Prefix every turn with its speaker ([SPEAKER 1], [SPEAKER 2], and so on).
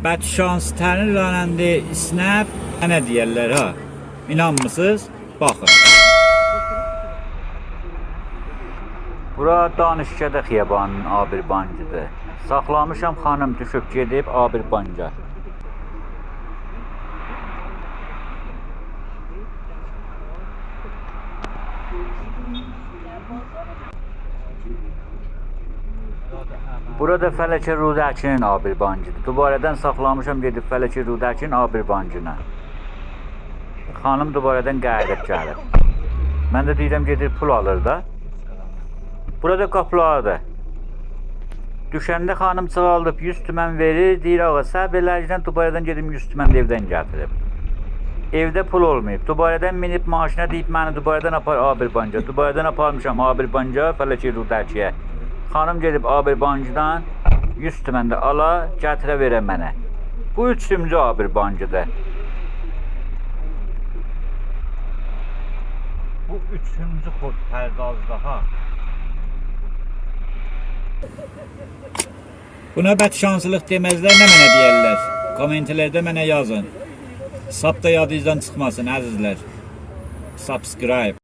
[SPEAKER 1] Bət şans təmirlənəndə snap nə deyirlər ha? İnanmısınız? Baxın. Bura Danışgədə xiyabanının Abirbancıdır. Saxlamışam xanım düşüb gedib Abirbanca. Burada Fələkə Rudəkinin Abirbancıdır. Dubarədən saxlamışam gedib Fələkə Rudəkinin Abirbancına. Xanım dubarədən qayıdıb gəlib. Mən də deyirəm gedir pul alır da. Burada qapılardır. Düşəndə xanım çıxaldıb 100 tümən verir. Deyir ağa səbr eləcidən dubarədən gedim 100 tümən evdən gətirib. Evdə pul olmayıb. Dubarədən minib maaşına deyib məni dubarədən apar Abirbanca. Dubarədən aparmışam Abirbanca Fələkə Rudəkiyə. Xanım gedib Abirbancıdan 100 tümən də ala, gətirə verə mənə. Bu üçüncü Abirbancıdır. Bu üçüncü kod pərdazda ha. Buna bət şanslıq deməzlər, nə mənə deyərlər? Kommentellərdə mənə yazın. Sap da yadınızdan çıxmasın əzizlər. Subscribe.